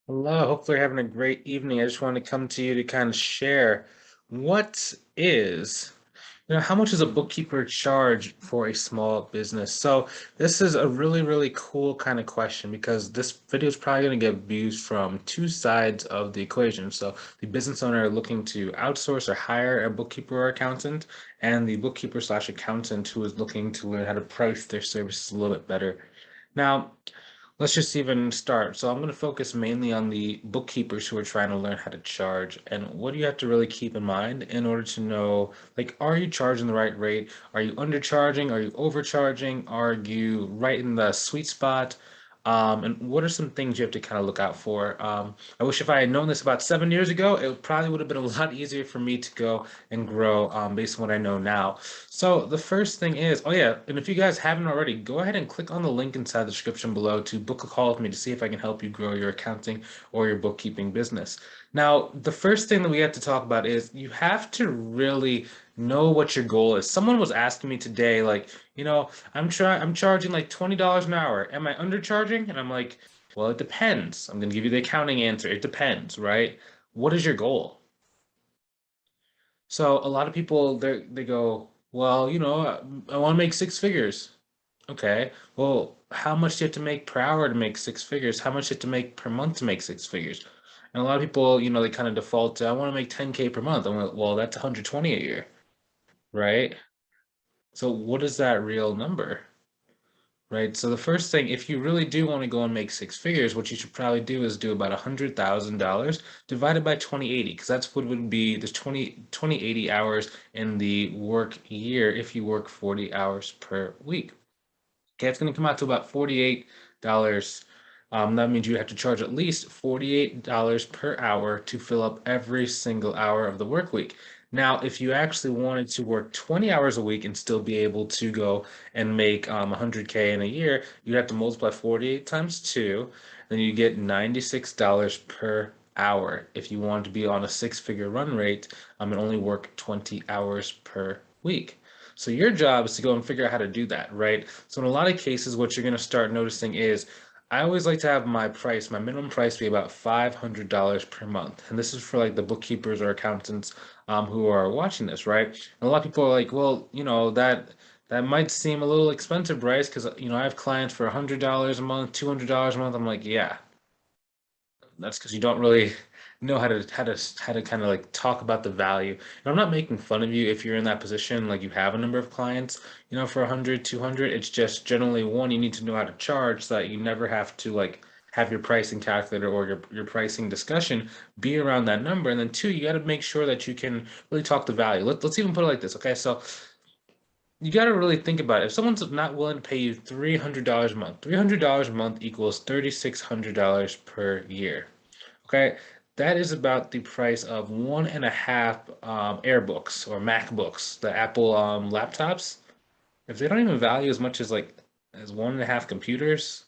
Hello, hopefully you're having a great evening. I just want to come to you to kind of share what is, how much does a bookkeeper charge for a small business? So this is a really, really cool kind of question because this video is probably going to get views from two sides of the equation. So the business owner looking to outsource or hire a bookkeeper or accountant, and the bookkeeper slash accountant who is looking to learn how to price their services a little bit better. Now, let's just even start. So I'm going to focus mainly on the bookkeepers who are trying to learn how to charge. And what do you have to really keep in mind in order to know, like, are you charging the right rate? Are you undercharging? Are you overcharging? Are you right in the sweet spot? And what are some things you have to kind of look out for? I wish if I had known this about 7 years ago, it probably would have been a lot easier for me to go and grow based on what I know now. So the first thing is, oh yeah, and if you guys haven't already, go ahead and click on the link inside the description below to book a call with me to see if I can help you grow your accounting or your bookkeeping business. Now, the first thing that we have to talk about is you have to really know what your goal is. Someone was asking me today, like, I'm charging like $20 an hour. Am I undercharging? And I'm like, well, it depends. I'm gonna give you the accounting answer. It depends, right? What is your goal? So a lot of people they go, well, I want to make six figures. Okay. Well, how much do you have to make per hour to make six figures? How much do you have to make per month to make six figures? And a lot of people, they kind of default to, I want to make 10K per month. I'm like, well, that's 120 a year, right? So what is that real number? Right. So the first thing, if you really do want to go and make six figures, what you should probably do is do about $100,000 divided by 2080, because that's what would be the 2080 hours in the work year if you work 40 hours per week. Okay, it's going to come out to about $48. That means you have to charge at least $48 per hour to fill up every single hour of the work week. Now, if you actually wanted to work 20 hours a week and still be able to go and make 100K in a year, you'd have to multiply 48 times 2, then you get $96 per hour if you want to be on a six-figure run rate and only work 20 hours per week. So your job is to go and figure out how to do that, right? So in a lot of cases, what you're going to start noticing is I always like to have my minimum price be about $500 per month. And this is for like the bookkeepers or accountants who are watching this, right? And a lot of people are like, well, that might seem a little expensive, Bryce, because I have clients for $100 a month, $200 a month. I'm like, yeah, that's because you don't really know how to kind of like talk about the value. And I'm not making fun of you if you're in that position, like you have a number of clients, for 100, 200. It's just generally one, you need to know how to charge so that you never have to like have your pricing calculator or your pricing discussion be around that number. And then two, you got to make sure that you can really talk the value. Let's even put it like this. Okay, so you got to really think about it. If someone's not willing to pay you $300 a month, $300 a month equals $3,600 per year. Okay, that is about the price of one and a half Airbooks or MacBooks, the Apple laptops. If they don't even value as much as like as one and a half computers,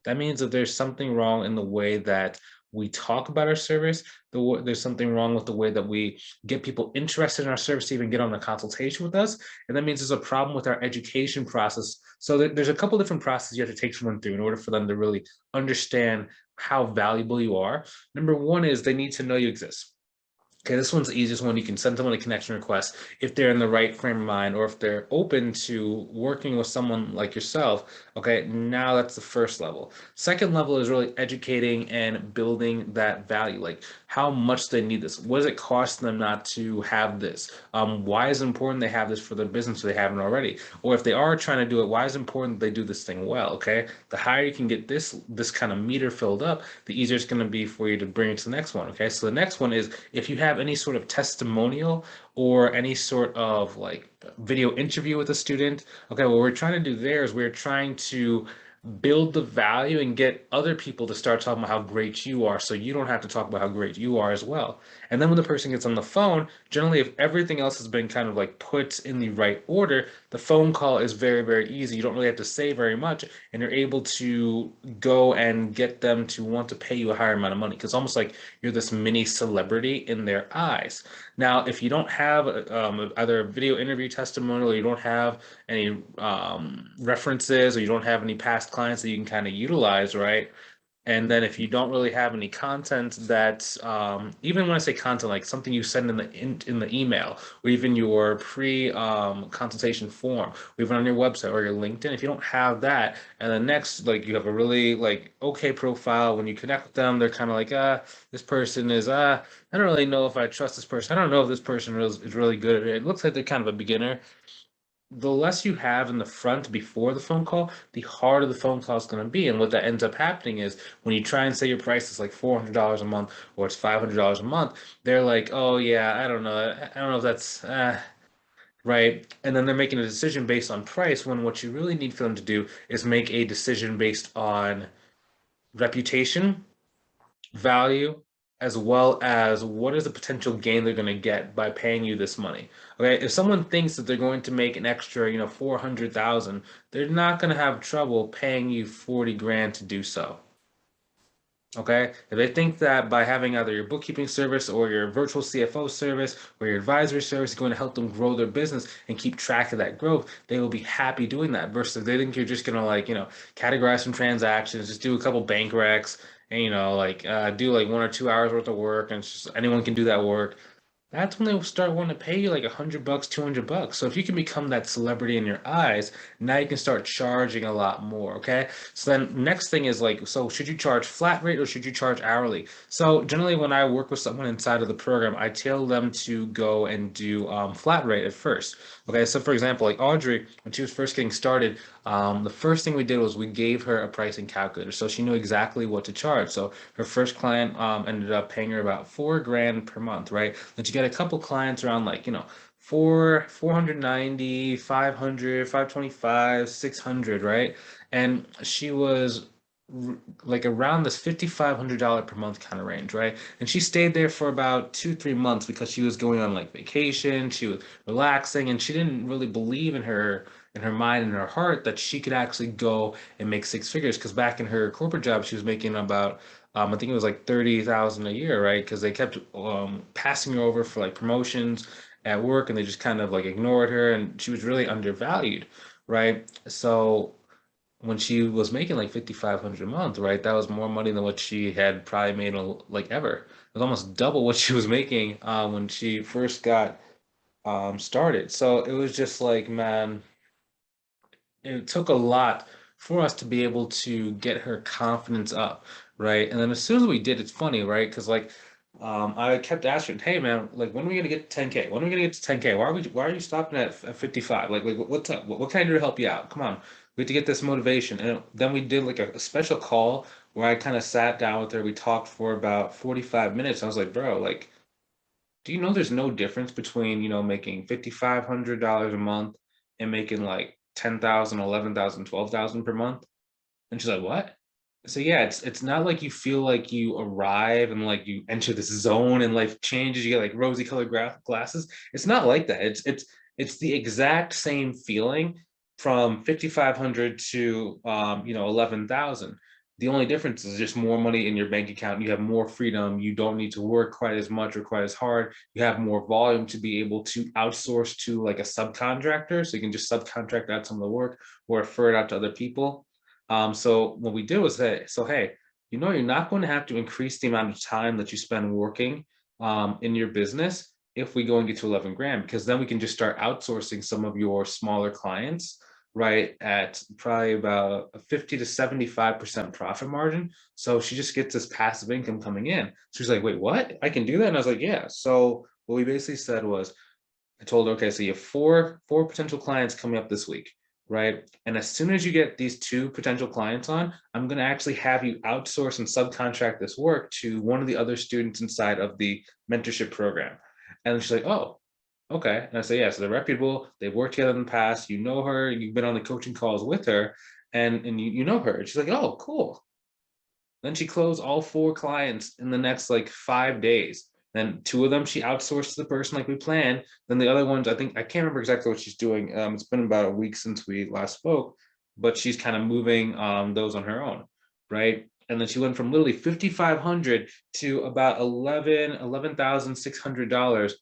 that means that there's something wrong in the way that we talk about our service. There's something wrong with the way that we get people interested in our service to even get on a consultation with us. And that means there's a problem with our education process. So there's a couple different processes you have to take someone through in order for them to really understand how valuable you are. Number one is they need to know you exist. Okay, this one's the easiest one. You can send someone a connection request if they're in the right frame of mind or if they're open to working with someone like yourself. Okay, now that's the first level. Second level is really educating and building that value. Like how much they need this. What does it cost them not to have this? Why is it important they have this for their business if they haven't already? Or if they are trying to do it, why is it important they do this thing well? Okay, the higher you can get this kind of meter filled up, the easier it's going to be for you to bring it to the next one. Okay, so the next one is if you have any sort of testimonial or any sort of like video interview with a student. Okay, what we're trying to do there is we're trying to build the value and get other people to start talking about how great you are so you don't have to talk about how great you are as well. And then when the person gets on the phone, generally if everything else has been kind of like put in the right order, the phone call is very, very easy. You don't really have to say very much and you're able to go and get them to want to pay you a higher amount of money because almost like you're this mini celebrity in their eyes. Now, if you don't have either a video interview testimonial or you don't have any references or you don't have any past clients that you can kind of utilize, right? And then if you don't really have any content that, even when I say content, like something you send in the email, or even your pre consultation form, or even on your website or your LinkedIn, if you don't have that, and then next, like you have a really like okay profile, when you connect with them, they're kind of like, this person is, I don't really know if I trust this person. I don't know if this person is really good at it. It looks like they're kind of a beginner. The less you have in the front before the phone call, the harder the phone call is going to be. And what that ends up happening is when you try and say your price is like $400 a month or it's $500 a month, they're like, oh yeah, I don't know. I don't know if that's right. And then they're making a decision based on price when what you really need for them to do is make a decision based on reputation, value, as well as what is the potential gain they're going to get by paying you this money. Okay, if someone thinks that they're going to make an extra, 400,000, they're not going to have trouble paying you 40 grand to do so. Okay, if they think that by having either your bookkeeping service or your virtual CFO service or your advisory service is going to help them grow their business and keep track of that growth, they will be happy doing that. Versus if they think you're just going to like, categorize some transactions, just do a couple bank recs, and like do like 1 or 2 hours worth of work, and it's just anyone can do that work. That's when they'll start wanting to pay you like $100, $200. So if you can become that celebrity in your eyes, now you can start charging a lot more. Okay. So then next thing is like, so should you charge flat rate or should you charge hourly? So generally, when I work with someone inside of the program, I tell them to go and do flat rate at first. Okay. So for example, like Audrey, when she was first getting started, the first thing we did was we gave her a pricing calculator, so she knew exactly what to charge. So her first client ended up paying her about 4 grand per month, right? Then she got a couple clients around like, 490, 500, 525, 600, right? And she was like around this $5,500 per month kind of range, right? And she stayed there for about 2, 3 months because she was going on like vacation, she was relaxing, and she didn't really believe in her mind and her heart that she could actually go and make six figures. Because back in her corporate job, she was making about I think it was like 30,000 a year, right? Because they kept passing her over for like promotions at work, and they just kind of like ignored her, and she was really undervalued, right? So when she was making like 5,500 a month, right, that was more money than what she had probably made like ever. It was almost double what she was making when she first got started. So it was just like, man, it took a lot for us to be able to get her confidence up, right? And then as soon as we did, it's funny, right? Because like I kept asking, "Hey man, like when are we gonna get to 10K? When are we gonna get to 10K? Why are you stopping at 55? Like what's up? What can I do to help you out? Come on, we have to get this motivation." And then we did like a special call where I kind of sat down with her. We talked for about 45 minutes. I was like, "Bro, like, do you know there's no difference between, making $5,500 a month and making like 10,000, 11,000, 12,000 per month?" And she's like, "What?" So yeah, it's not like you feel like you arrive and like you enter this zone and life changes. You get like rosy colored glasses. It's not like that. It's the exact same feeling from 5,500 to 11,000. The only difference is just more money in your bank account. You have more freedom. You don't need to work quite as much or quite as hard. You have more volume to be able to outsource to like a subcontractor. So you can just subcontract out some of the work or refer it out to other people. So what we did was say, so hey, you're not going to have to increase the amount of time that you spend working in your business if we go and get to 11 grand, because then we can just start outsourcing some of your smaller clients, right, at probably about a 50 to 75% profit margin. So she just gets this passive income coming in. So she's like, wait, what? I can do that? And I was like, yeah. So what we basically said was, I told her, okay, so you have four potential clients coming up this week, right? And as soon as you get these two potential clients on, I'm going to actually have you outsource and subcontract this work to one of the other students inside of the mentorship program. And she's like, oh, okay. And I say, yeah, so they're reputable. They've worked together in the past. You know her. You've been on the coaching calls with her, and you know her. And she's like, oh, cool. Then she closed all four clients in the next like 5 days. Then two of them she outsourced to the person like we planned. Then the other ones, I think I can't remember exactly what she's doing. It's been about a week since we last spoke, but she's kind of moving those on her own, right? And then she went from literally 5,500 to about $11,600,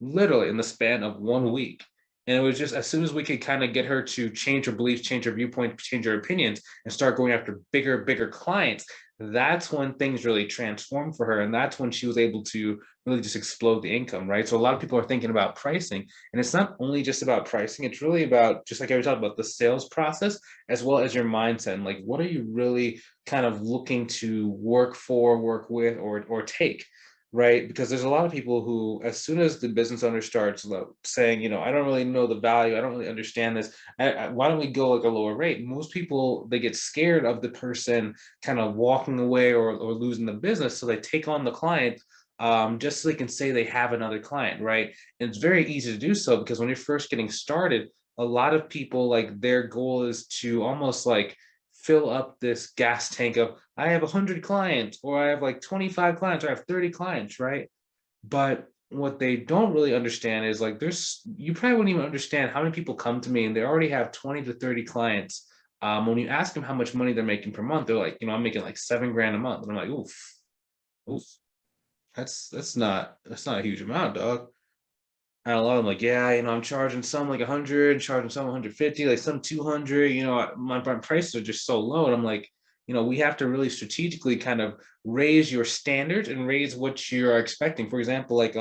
literally in the span of 1 week. And it was just as soon as we could kind of get her to change her beliefs, change her viewpoint, change her opinions, and start going after bigger clients, that's when things really transformed for her. And that's when she was able to really just explode the income, right? So a lot of people are thinking about pricing, and it's not only just about pricing, it's really about, just like I was talking about, the sales process as well as your mindset. And like, what are you really kind of looking to work for, work with, or take? Right, because there's a lot of people who, as soon as the business owner starts saying, I don't really know the value, I don't really understand this, why don't we go like a lower rate? Most people, they get scared of the person kind of walking away or losing the business, so they take on the client, just so they can say they have another client, right? And it's very easy to do so, because when you're first getting started, a lot of people, like, their goal is to almost like fill up this gas tank of, I have 100 clients, or I have like 25 clients, or I have 30 clients, right? But what they don't really understand is, like, you probably wouldn't even understand how many people come to me and they already have 20 to 30 clients. When you ask them how much money they're making per month, they're like, I'm making like 7 grand a month. And I'm like, oof, oof, that's not a huge amount, dog. And a lot of them like, yeah, I'm charging some like 100, charging some 150, like some 200. My prices are just so low. And I'm like, we have to really strategically kind of raise your standards and raise what you're expecting. For example, like,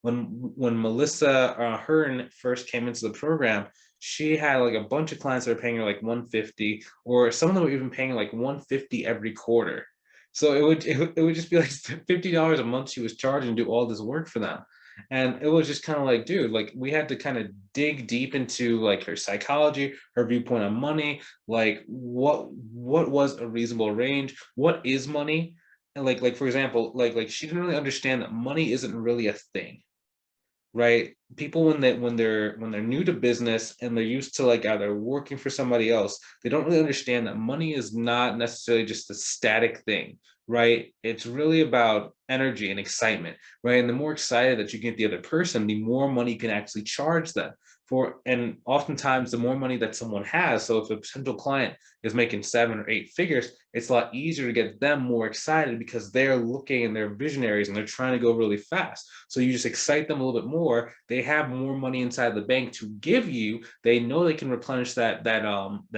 when Melissa Hearn first came into the program, she had like a bunch of clients that were paying her like 150, or some of them were even paying her like 150 every quarter. So it would just be like $50 a month she was charging to do all this work for them. And it was just kind of like, dude, like, we had to kind of dig deep into like her psychology, her viewpoint on money, like what was a reasonable range, what is money. And like for example, like she didn't really understand that money isn't really a thing, right? People, when they're new to business and they're used to like either working for somebody else, they don't really understand that money is not necessarily just a static thing, right? It's really about energy and excitement, right? And the more excited that you get the other person, the more money you can actually charge them for. And oftentimes, the more money that someone has, so if a potential client is making 7 or 8 figures, it's a lot easier to get them more excited, because they're looking and they're visionaries and they're trying to go really fast. So you just excite them a little bit more. They have more money inside the bank to give you. They know they can replenish that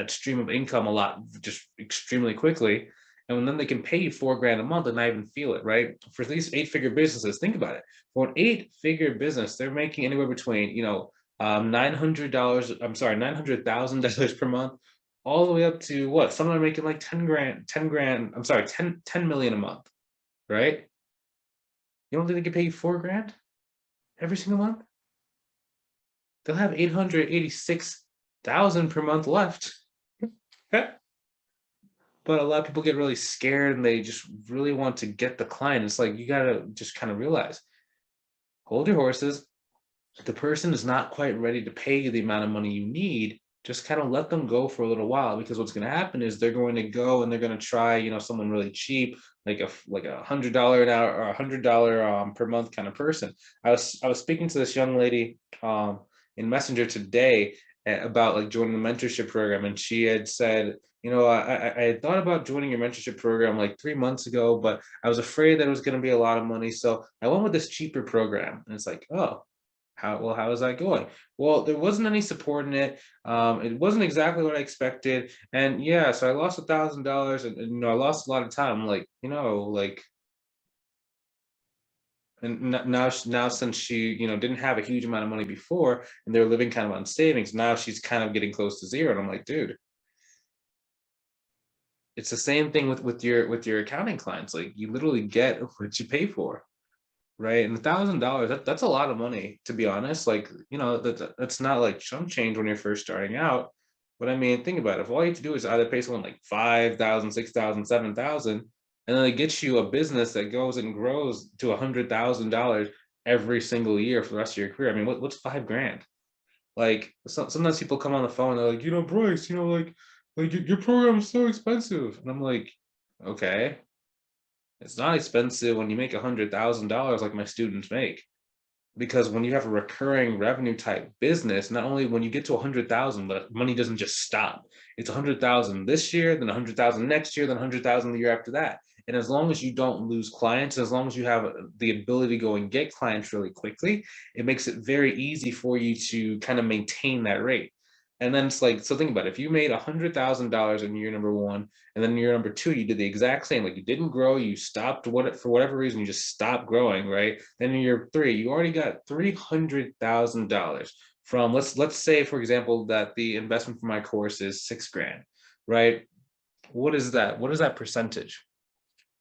stream of income a lot, just extremely quickly. And then they can pay you 4 grand a month and not even feel it, right? For these 8 figure businesses, think about it. For an 8 figure business, they're making anywhere between, $900, I'm sorry, $900,000 per month, all the way up to what? Some are making like 10 grand, I'm sorry, 10 million a month, right? You don't think they could pay you 4 grand every single month? They'll have 886,000 per month left. But a lot of people get really scared and they just really want to get the client. It's like, you gotta just kind of realize, hold your horses. If the person is not quite ready to pay you the amount of money you need, just kind of let them go for a little while, because what's going to happen is they're going to go and they're going to try, someone really cheap, like a $100 an hour or $100 per month kind of person. I was speaking to this young lady in Messenger today, about like joining the mentorship program, and she had said, I had thought about joining your mentorship program like 3 months ago, but I was afraid that it was going to be a lot of money, so I went with this cheaper program. And it's like, oh, how is that going? Well, there wasn't any support in it. It wasn't exactly what I expected. And yeah, so I lost $1,000, and I lost a lot of time. I'm like, like, and now since she, didn't have a huge amount of money before, and they're living kind of on savings, now she's kind of getting close to zero. And I'm like, dude, it's the same thing with your accounting clients. Like, you literally get what you pay for. Right. And $1,000, that's a lot of money, to be honest. Like, that's not like chump change when you're first starting out. But I mean, think about it. If all you have to do is either pay someone like 5,000, 6,000, 7,000, and then it gets you a business that goes and grows to $100,000 every single year for the rest of your career. I mean, what's 5 grand? Like, sometimes people come on the phone and they're like, Bryce, like your program is so expensive. And I'm like, okay, it's not expensive when you make $100,000 like my students make. Because when you have a recurring revenue type business, not only when you get to 100,000, but money doesn't just stop. It's 100,000 this year, then 100,000 next year, then 100,000 the year after that. And as long as you don't lose clients, as long as you have the ability to go and get clients really quickly, it makes it very easy for you to kind of maintain that rate. And then it's like, so think about it. If you made $100,000 in year number one, and then year number two, you did the exact same, like you didn't grow, you stopped for whatever reason, you just stopped growing, right? Then in year three, you already got $300,000 from, let's say, for example, that the investment for my course is 6 grand, right? What is that? What is that percentage?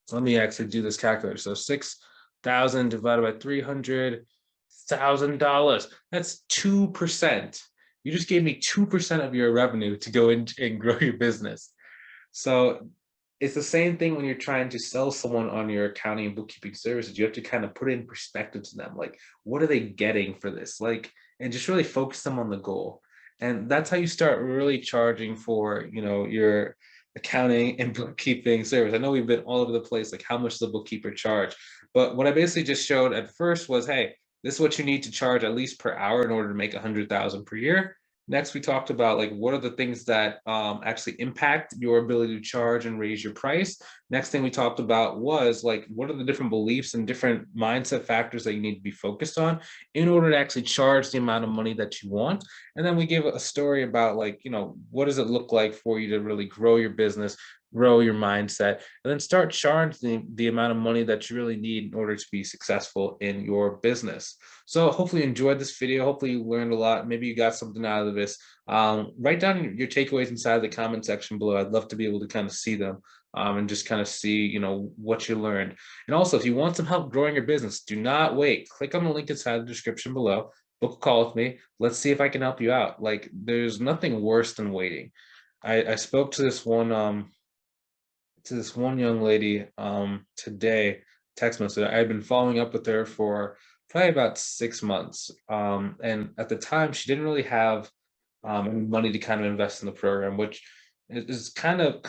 So let me actually do this calculator. So 6,000 divided by $300,000. That's 2%. You just gave me 2% of your revenue to go in and grow your business. So it's the same thing when you're trying to sell someone on your accounting and bookkeeping services. You have to kind of put it in perspective to them. Like, what are they getting for this? Like, and just really focus them on the goal. And that's how you start really charging for, your accounting and bookkeeping service. I know we've been all over the place, like how much does the bookkeeper charge? But what I basically just showed at first was, hey, this is what you need to charge at least per hour in order to make 100,000 per year. Next, we talked about like what are the things that actually impact your ability to charge and raise your price. Next thing we talked about was like what are the different beliefs and different mindset factors that you need to be focused on in order to actually charge the amount of money that you want. And then we gave a story about like, what does it look like for you to really grow your business, grow your mindset, and then start charging the amount of money that you really need in order to be successful in your business. So hopefully you enjoyed this video. Hopefully you learned a lot. Maybe you got something out of this. Write down your takeaways inside the comment section below. I'd love to be able to kind of see them and just kind of see, what you learned. And also, if you want some help growing your business, do not wait. Click on the link inside the description below. Book a call with me. Let's see if I can help you out. Like, there's nothing worse than waiting. I spoke to this one young lady today, text message. I had been following up with her for probably about 6 months. And at the time, she didn't really have money to kind of invest in the program, which is kind of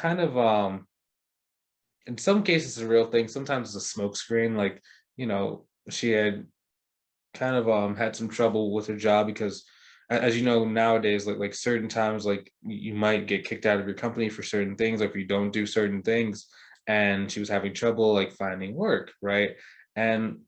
in some cases it's a real thing. Sometimes it's a smokescreen. Like, she had kind of had some trouble with her job because as you know nowadays, like certain times, like you might get kicked out of your company for certain things, like if you don't do certain things. And she was having trouble like finding work, right? And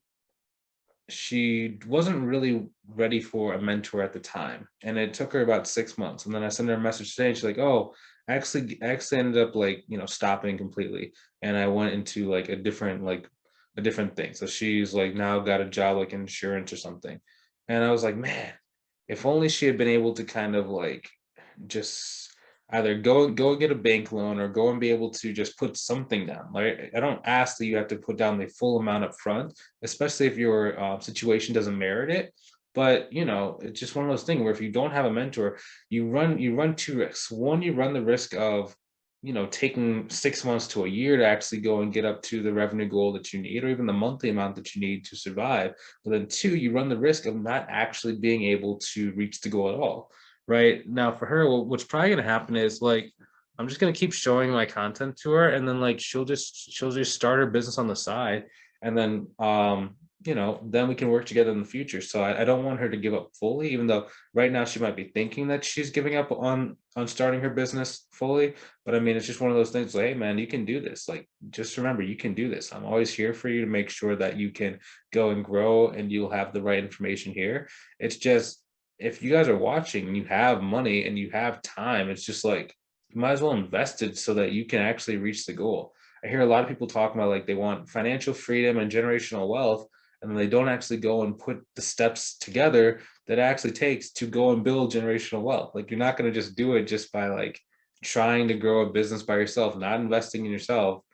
she wasn't really ready for a mentor at the time, and it took her about 6 months. And then I sent her a message today, and she's like, "Oh, I actually ended up like stopping completely, and I went into like a different thing." So she's like now got a job like insurance or something. And I was like, man, if only she had been able to kind of like just either go and get a bank loan or go and be able to just put something down. Like, I don't ask that you have to put down the full amount up front, especially if your situation doesn't merit it. But it's just one of those things where if you don't have a mentor, you run two risks. One, you run the risk of taking 6 months to a year to actually go and get up to the revenue goal that you need, or even the monthly amount that you need to survive. But then two, you run the risk of not actually being able to reach the goal at all. Right now, for her, what's probably going to happen is like I'm just going to keep showing my content to her, and then like she'll just start her business on the side, and then then we can work together in the future. So I don't want her to give up fully, even though right now she might be thinking that she's giving up on starting her business fully. But I mean, it's just one of those things like, hey man, you can do this. Like, just remember, you can do this. I'm always here for you to make sure that you can go and grow, and you'll have the right information here. It's just, if you guys are watching and you have money and you have time, it's just like you might as well invest it so that you can actually reach the goal. I hear a lot of people talking about like they want financial freedom and generational wealth, and then they don't actually go and put the steps together that it actually takes to go and build generational wealth. Like, you're not going to just do it just by like trying to grow a business by yourself, not investing in yourself,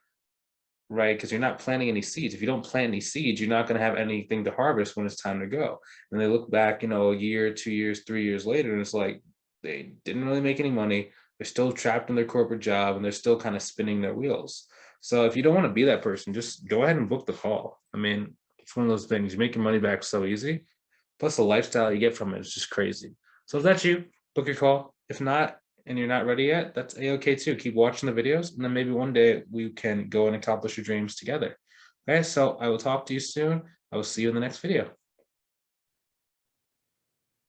right? Because you're not planting any seeds. If you don't plant any seeds, you're not going to have anything to harvest when it's time to go. And they look back, a year, 2 years, 3 years later, and it's like they didn't really make any money. They're still trapped in their corporate job, and they're still kind of spinning their wheels. So if you don't want to be that person, just go ahead and book the call. I mean, it's one of those things. You make your money back so easy. Plus the lifestyle you get from it is just crazy. So if that's you, book your call. If not, and you're not ready yet, that's a-okay too. Keep watching the videos, and then maybe one day we can go and accomplish your dreams together. Okay, so I will talk to you soon. I will see you in the next video.